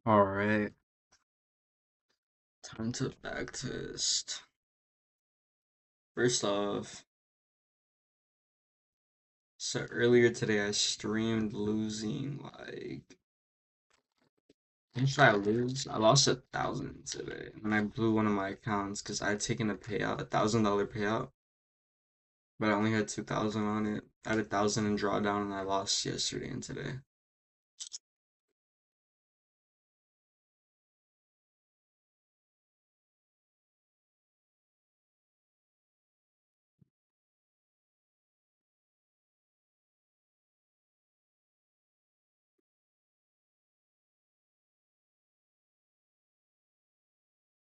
All right, time to back test. First off, so earlier today I streamed losing how much did I lose? I lost 1,000 today, and I blew one of my accounts because I had taken a payout, $1,000 payout, but I only had 2,000 on it. I had 1,000 in drawdown, and I lost yesterday and today.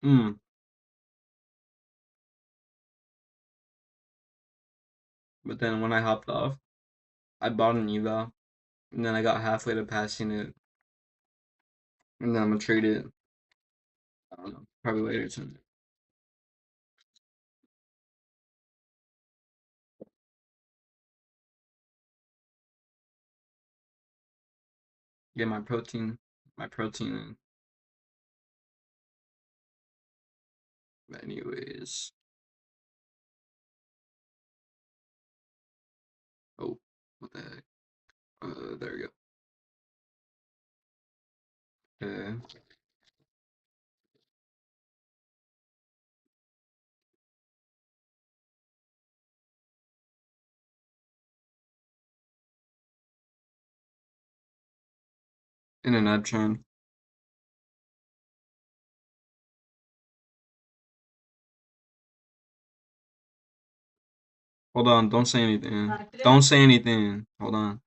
Hmm. But then when I hopped off, I bought an eval, and then I got halfway to passing it, and then I'm gonna trade it. I don't know, probably later tonight. Get my protein in. But anyways, oh, what the heck? There we go. Okay. In an app chain. Hold on, don't say anything. Don't say anything. Hold on.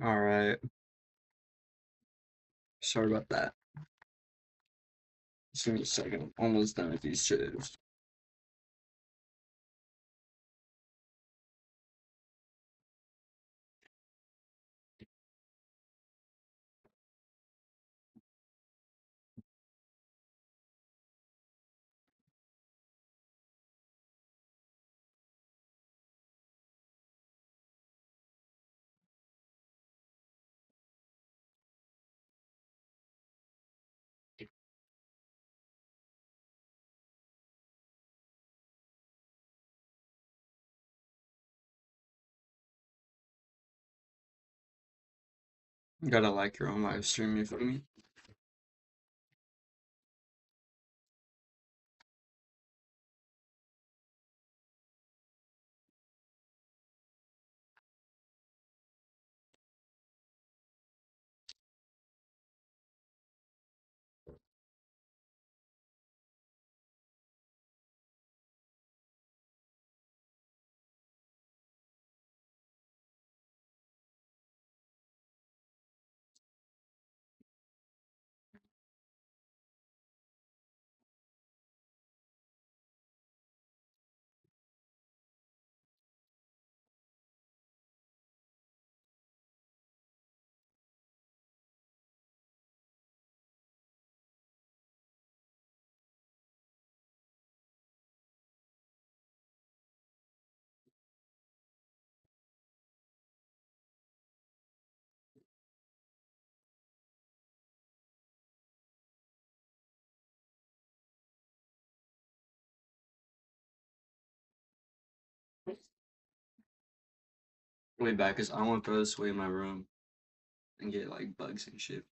All right. Sorry about that. Just give me a second. I'm almost done with these chips. You gotta like your own live stream, you feel me? Way back, cause I want to throw this away in my room and get like bugs and shit.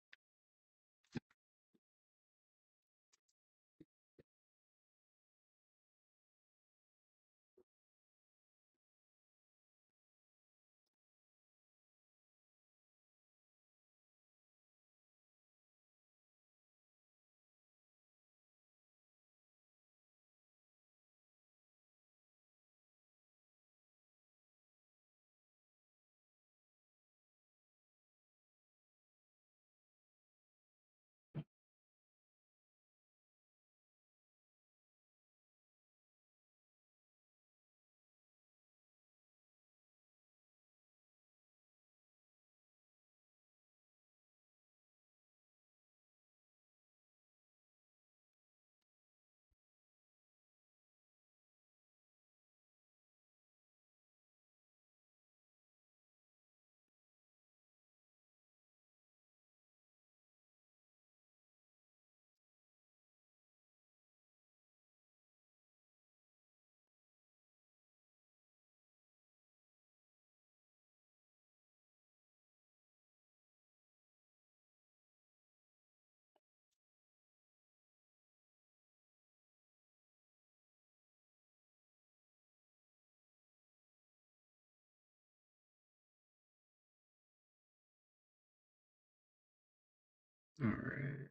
'Alright.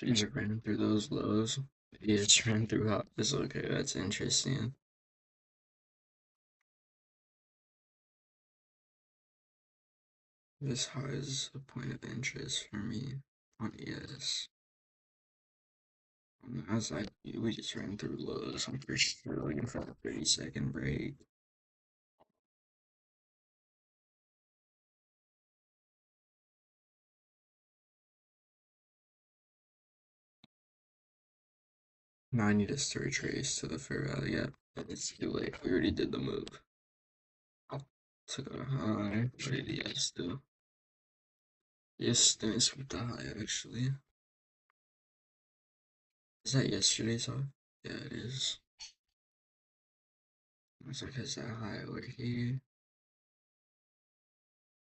You just ran through those lows. Yeah, just ran through highs. Okay, that's interesting. This high is a point of interest for me on ES. On the outside, we just ran through lows. I'm pretty sure looking for a 30-second break. Now I need us to retrace to the fair value gap. And it's too late. We already did the move. I took out a high. What did ES do? Yes, didn't sweep the high actually. Is that yesterday's high? Yeah, it is. Looks like it's that high over here.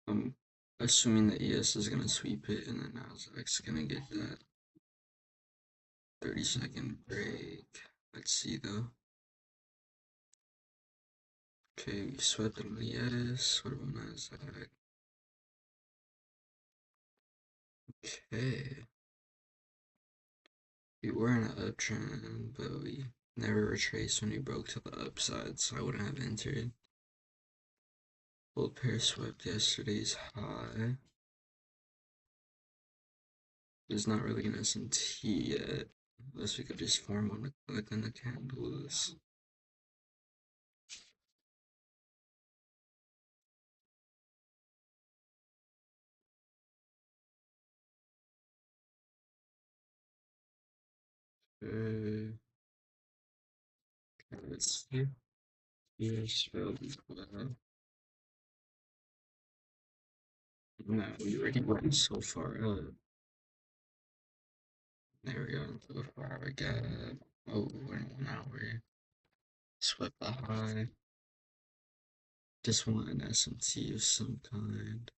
I'm assuming that ES is gonna sweep it and then Nasdaq's gonna get that 30-second break. Let's see though. Okay, we swept it on the ES. What about Nasdaq? Okay. We were in an uptrend, but we Never retraced when he broke to the upside, so I wouldn't have entered. Bull pair swept yesterday's high. There's not really an S&T yet, unless we could just form one within the candles. Uh, let's see. Yes, well, no, we already went so far up. There we go. So far we got, oh, we're in 1 hour. Swept the high. Just want an S&T of some kind.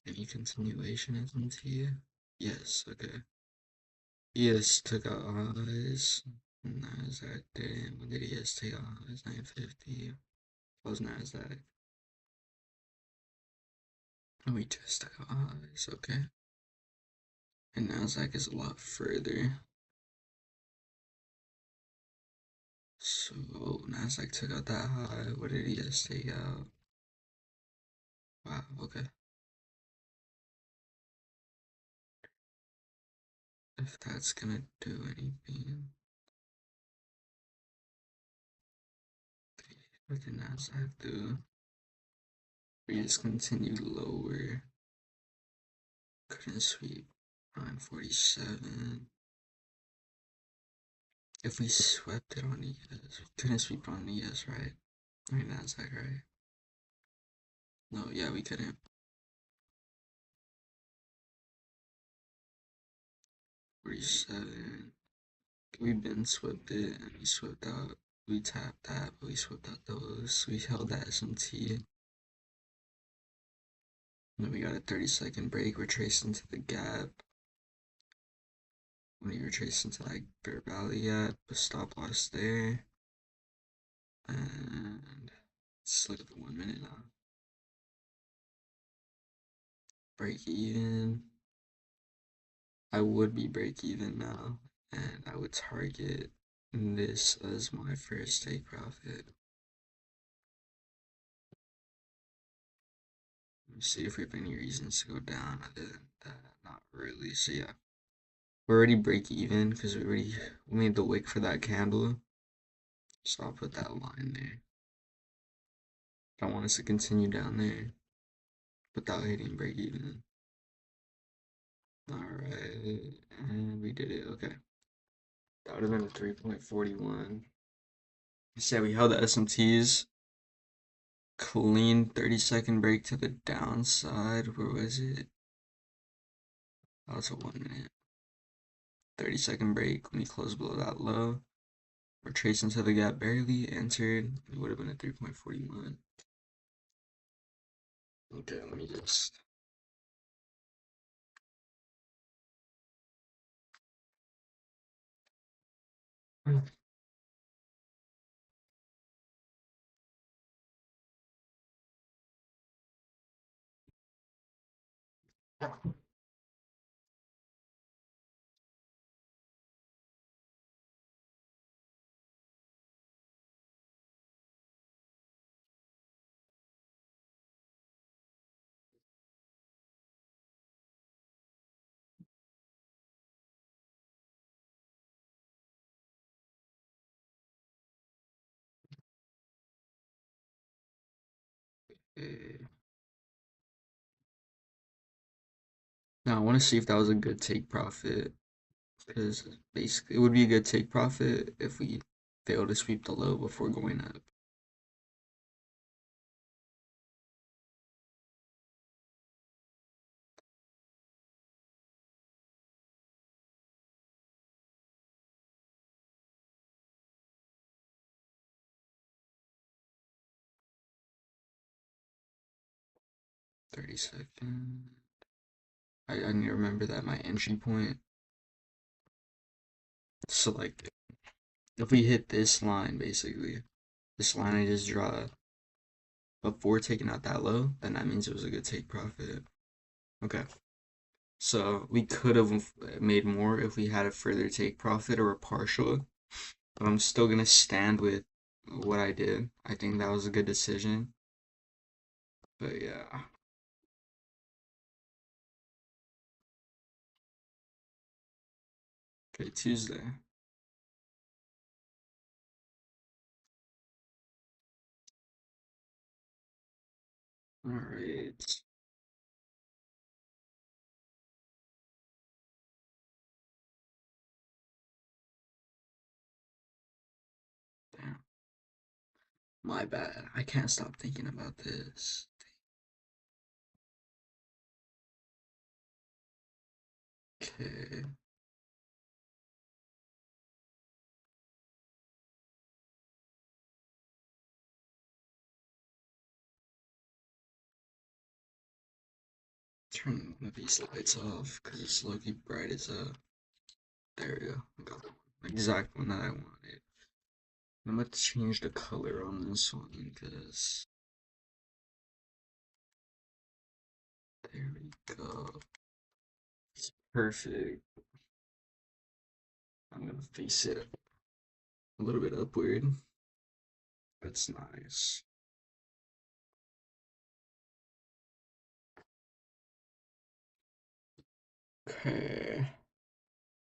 Any continuation S&T? Yes, okay. Yes, took out highs. NASDAQ didn't. When did ES take out highs? 950. Was NASDAQ. And we just took out highs, okay. And NASDAQ is a lot further. So, NASDAQ took out that high. What did ES take out? Wow, okay. If that's gonna do anything. What did NASDAQ do? We just continued lower. Couldn't sweep 947. If we swept it on ES, we couldn't sweep on ES, right? I mean, NASDAQ, right? No, yeah, we couldn't. 47. We been swept it, and we swept out. We tapped that, but we swept out those. We held that SMT. And then we got a 30-second break. We're traced into the gap. When you retrace into like Bear Valley at, the stop loss there. And let's look at the 1 minute now. Break even. I would be break even now, and I would target this as my first take profit. Let me see if we have any reasons to go down other than that. Not really. So yeah, we're already break even because we made the wick for that candle. So I'll put that line there. I want us to continue down there without hitting break even. Alright, and we did it. Okay. That would have been a 3.41. So yeah, we held the SMTs. Clean 30-second break to the downside. Where was it? That was a 1 minute. 30-second break when we closed below that low. We're tracing to the gap barely. Entered. It would have been a 3.41. Okay, let me just. Now I want to see if that was a good take profit, because basically it would be a good take profit if we fail to sweep the low before going up. 30-second. I need to remember that my entry point. So like if we hit this line basically, this line I just draw, before taking out that low, then that means it was a good take profit. Okay. So we could have made more if we had a further take profit or a partial, but I'm still gonna stand with what I did. I think that was a good decision. But yeah. Okay, Tuesday. All right. Damn. My bad. I can't stop thinking about this. Okay. Turn one of these lights off because it's low-key bright as a. There we go. I got the exact one that I wanted. I'm about to change the color on this one because there we go. It's perfect. I'm gonna face it a little bit upward. That's nice. Okay.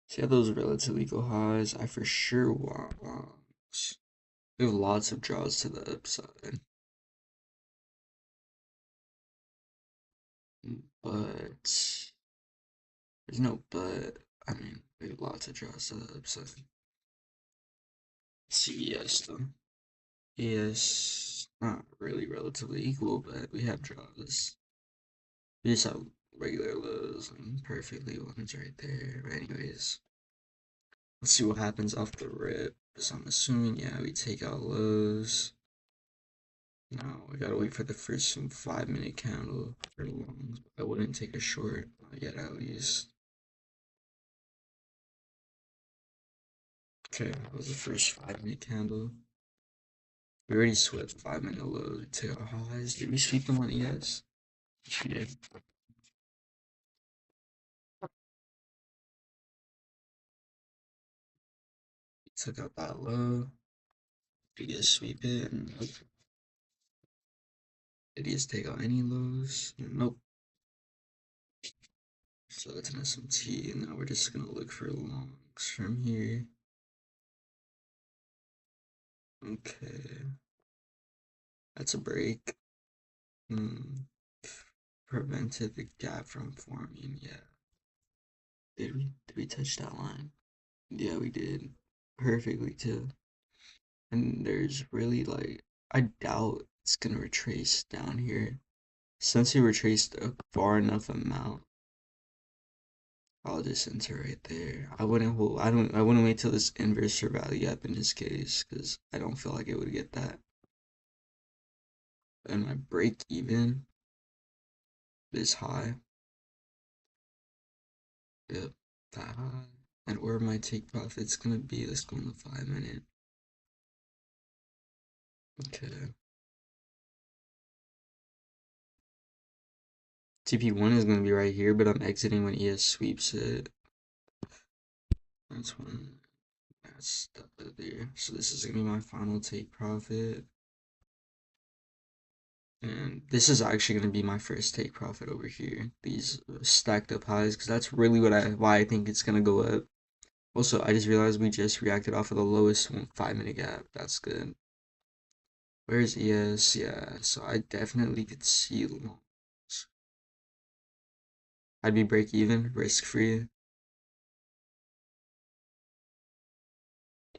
See how those relative equal highs? I for sure want longs. We have lots of draws to the upside. But there's no but. I mean, we have lots of draws to the upside. CES though. Yes, not really relatively equal, but we have draws. We just have regular lows and perfectly ones right there. But anyways, let's see what happens off the rip. So I'm assuming, yeah, we take out lows. No, we gotta wait for the first 5 minute candle for longs. I wouldn't take a short, not yet at least. Okay, that was the first 5 minute candle. We already swept 5 minute lows. We took out highs. Did we sweep them on ES? We did. We took out that low. Did you sweep it? And nope. Did you take out any lows? Nope. So that's an SMT, and now we're just gonna look for longs from here. Okay, that's a break. Hmm. Prevented the gap from forming. Yeah. Did we? Did we touch that line? Yeah, we did. Perfectly too. And there's really like I doubt it's gonna retrace down here. Since he retraced a far enough amount, I'll just enter right there. I wouldn't hold. I wouldn't wait till this inverse or value gap in this case because I don't feel like it would get that. And my break even is high. Yep, that high. And where my take profit's gonna be, let's go in the 5 minute. Okay. TP1 is gonna be right here, but I'm exiting when ES sweeps it. That's when that's there. So this is gonna be my final take profit. And this is actually going to be my first take profit over here. These stacked up highs, because that's really why I think it's going to go up. Also, I just realized we just reacted off of the lowest 5 minute gap. That's good. Where's ES? Yeah, so I definitely could see longs. I'd be break even, risk free.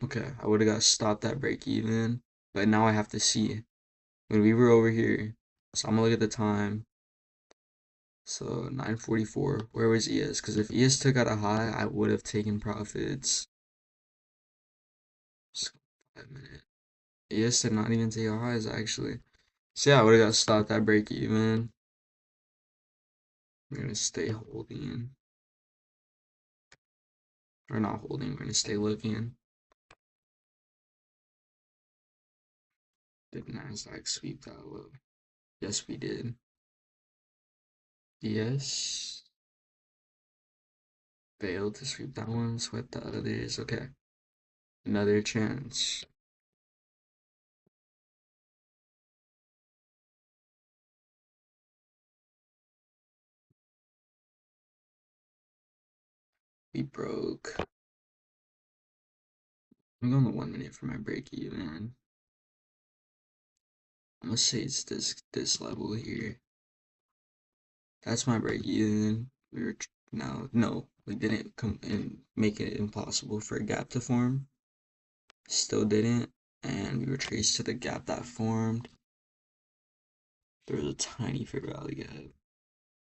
Okay, I would have got stopped at break even, but now I have to see. When we were over here, so I'm gonna look at the time. So 9:44. Where was ES? Because if ES took out a high, I would have taken profits. So 5 minute. ES did not even take out highs actually. So yeah, I would have got stopped at break even. We're gonna stay holding. Or not holding, we're gonna stay looking. Did NASDAQ sweep that low? Yes, we did. Yes. Failed to sweep that one, swept the others. Okay. Another chance. We broke. I'm going to 1 minute for my break even. I'm gonna say it's this level here. That's my break even. We were no, we didn't come and make it impossible for a gap to form. Still didn't, and we were traced to the gap that formed. There was a tiny fair value gap.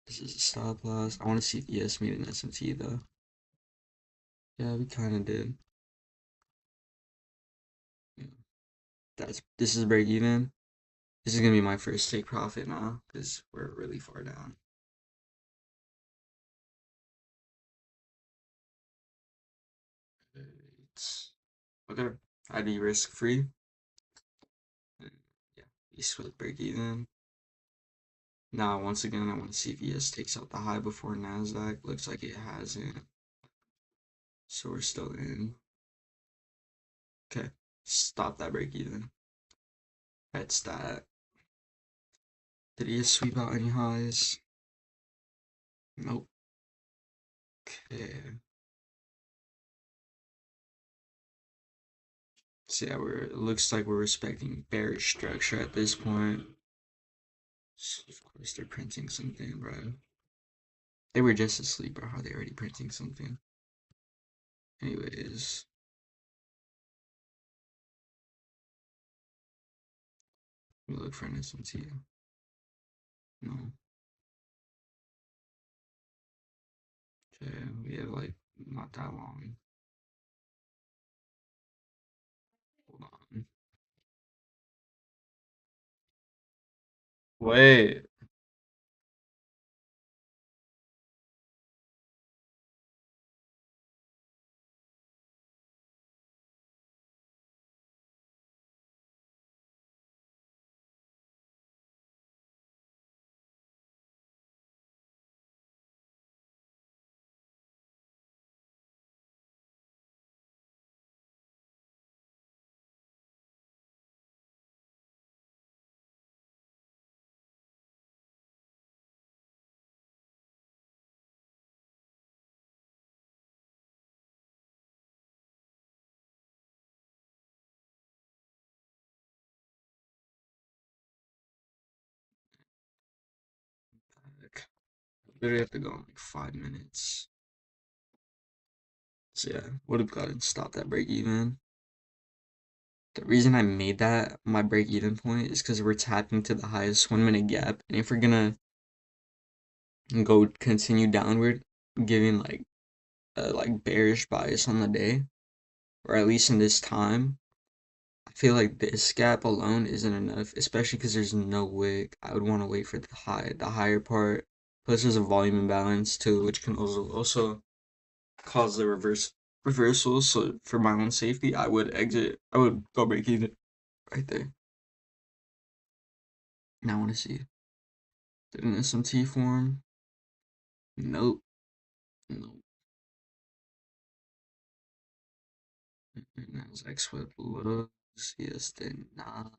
This is a stop loss. I want to see if ES made an SMT though. Yeah, we kind of did. Yeah. This is break even. This is gonna be my first take profit now because we're really far down. It's okay. ID risk free. Yeah, East with break even. Now, once again, I want to see if ES takes out the high before NASDAQ. Looks like it hasn't. So we're still in. Okay, stop that break even. That's that. Did ES sweep out any highs? Nope. Okay. So yeah, it looks like we're respecting bearish structure at this point. So of course they're printing something, bro. They were just asleep, or are they already printing something? Anyways, we look for an SMT. No. Okay, we have like not that long. Hold on. Wait. Literally have to go in like 5 minutes. So yeah, would have gotten stopped at break even. The reason I made that my break even point is because we're tapping to the highest 1 minute gap, and if we're gonna go continue downward, giving like a like bearish bias on the day, or at least in this time, I feel like this gap alone isn't enough, especially because there's no wick. I would want to wait for the higher part. Plus, there's a volume imbalance too, which can also cause the reversal. So for my own safety, I would exit. I would go break even right there. Now I want to see. Did an SMT form? Nope. Nope. Nasdaq swept lows. Yes, did not.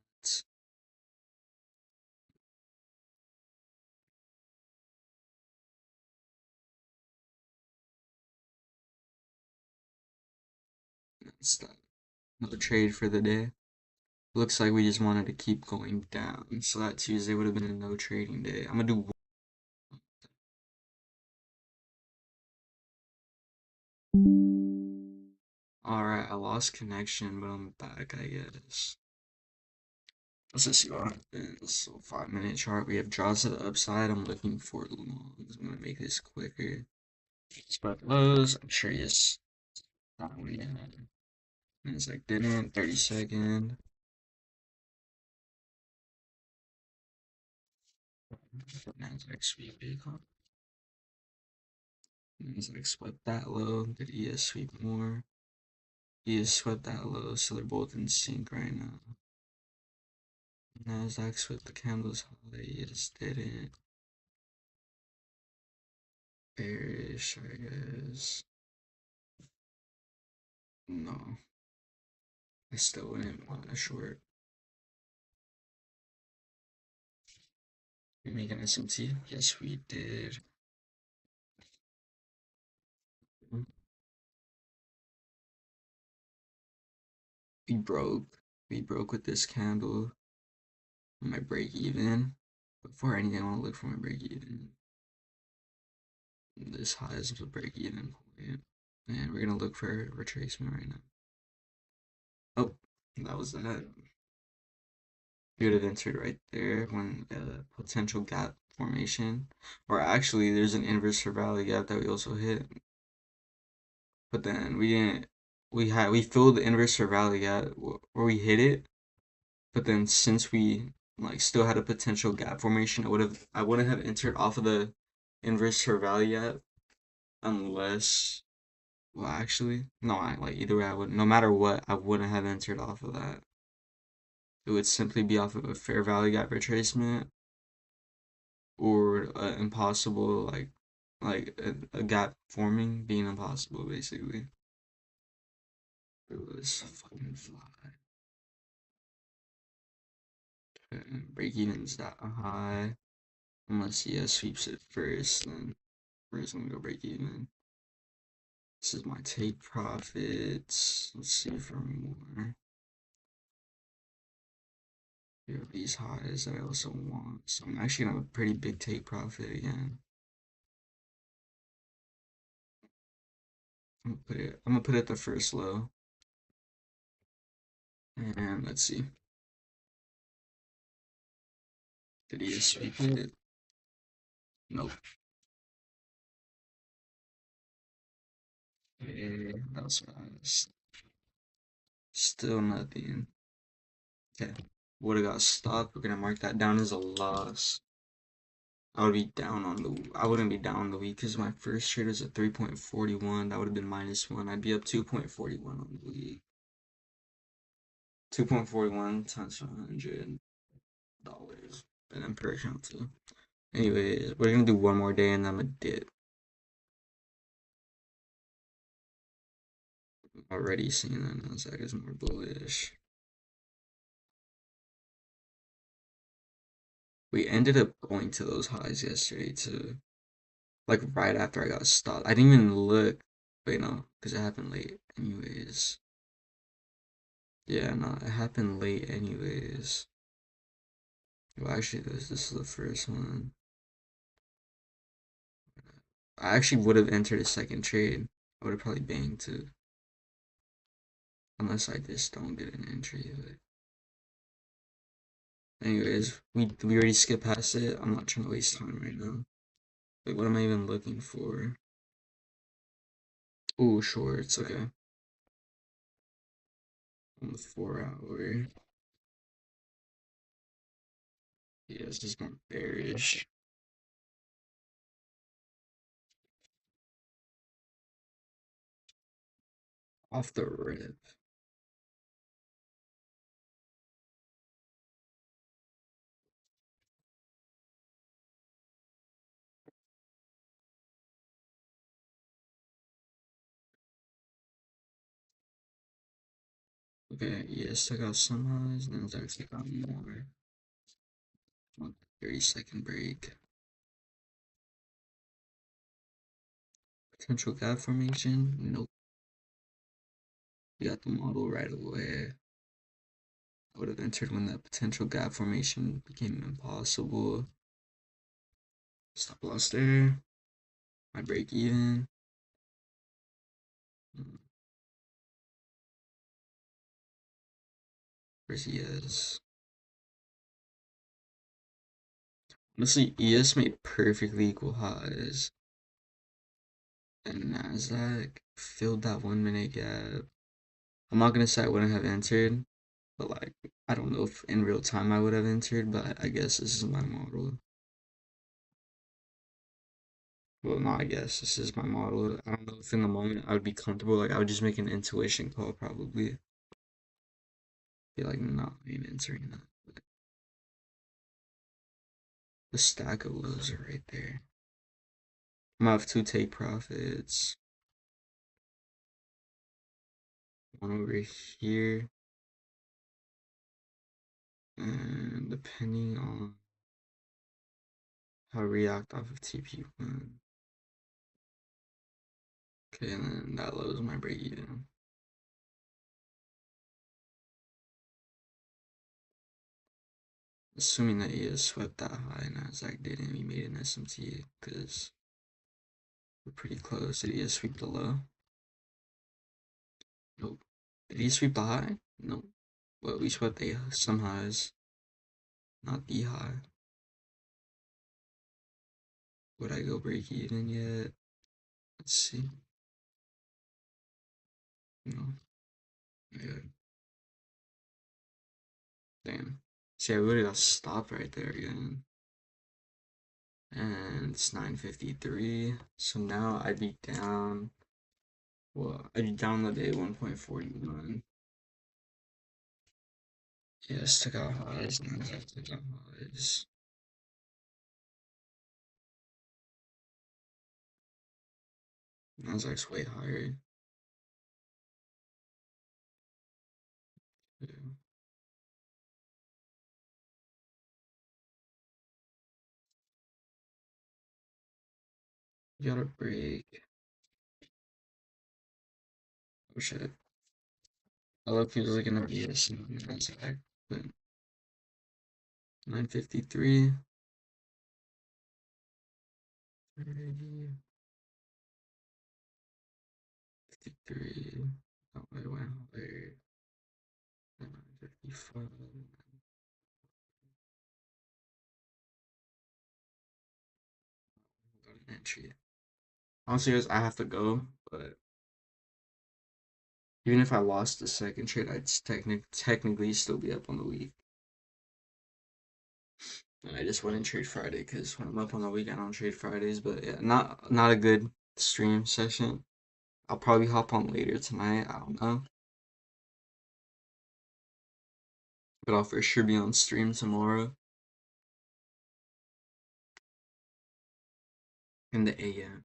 That's that. Another trade for the day. Looks like we just wanted to keep going down. So that Tuesday would have been a no trading day. I'm gonna do. Alright, I lost connection, but I'm back, I guess. Let's just see what happens. So 5 minute chart. We have draws to the upside. I'm looking for longs. I'm gonna make this quicker. Spot lows. I'm sure yes. That one, yeah. And it's like didn't. 30-second. Nasdaq sweep big huh? Nasdaq swept that low. Did ES sweep more? ES swept that low, so they're both in sync right now. Nasdaq with the candles high. It just didn't. Bearish, I guess. No, I still wouldn't want a short. We make an SMT? Yes, we did. We broke. We broke with this candle. My break even. Before anything, I want to look for my break even. This high is the break even point. And we're gonna look for a retracement right now. Oh, that was that. You would have entered right there when potential gap formation. Or actually, there's an inverse for valley gap that we also hit. But then we didn't. We filled the inverse for valley gap where we hit it. But then since we like still had a potential gap formation, I wouldn't have entered off of the inverse for valley gap unless well actually no I like either way I would no matter what I wouldn't have entered off of that. It would simply be off of a fair value gap retracement or impossible like a gap forming being impossible basically. It was fucking fly. Break even's that high unless sweeps it first, then we're just gonna go break even. This is my take profits. Let's see for more. Here are these highs that I also want. So I'm actually gonna have a pretty big take profit again. I'm gonna put it at the first low. And let's see. Did he just sweep it? Nope. Okay, that was fast. Still nothing. Okay. Would have got stopped. We're gonna mark that down as a loss. I wouldn't be down on the week because my first trade was at 3.41. That would have been -1. I'd be up 2.41 on the week. 2.41 times $500. And then per account too. Anyways, we're gonna do one more day and then I'm a dip. Already seeing that Nasdaq is more bullish. We ended up going to those highs yesterday too. Like right after I got stopped. I didn't even look. Wait, no, because it happened late. Anyways. Yeah, no, it happened late anyways. Well, actually, this is the first one. I actually would have entered a second trade. I would have probably banged too. Unless I just don't get an entry. But anyways, we already skipped past it. I'm not trying to waste time right now. Like, what am I even looking for? Ooh, shorts. Okay. On the 4 hour. Yeah, it's just more bearish. Off the rip. Okay, yes, I got some highs, and then it's actually got more. 30-second break. Potential gap formation? Nope. We got the model right away. I would have entered when that potential gap formation became impossible. Stop loss there. My break even. Where's ES? Honestly, ES made perfectly equal highs. And NASDAQ filled that 1 minute gap. I'm not gonna say I wouldn't have entered, but like, I don't know if in real time I would have entered, but I guess this is my model. Well, not I guess, this is my model. I don't know if in the moment I would be comfortable, like I would just make an intuition call probably. Be like, no, I ain't entering that. The stack of lows are right there. I'm gonna have two take profits. One over here. And depending on how I react off of TP1. Okay, and then that low is my break even. Assuming that he has swept that high, nasdaq didn't, we made an SMT because we're pretty close. Did he sweep the low? Nope. Did he sweep the high? Nope. Well, we swept some highs, not the high. Would I go break even yet? Let's see. No. Yeah. Damn. See, I would have got stopped right there again. And it's 9:53. So now I'd be down. Well, I'd be down the day 1.49. Yes, took out highs. Nasdaq took out highs. Nasdaq's way higher. Yeah. You gotta break. Oh shit. I look feels like gonna be a Nasdaq, but 9:53. 30, 53. Oh, it went higher. 9:55. Got an entry. Honestly, guys, I have to go, but even if I lost the second trade, I'd technically still be up on the week. And I just wouldn't trade Friday because when I'm up on the week, I don't trade Fridays. But yeah, not a good stream session. I'll probably hop on later tonight. I don't know, but I'll for sure be on stream tomorrow in the AM.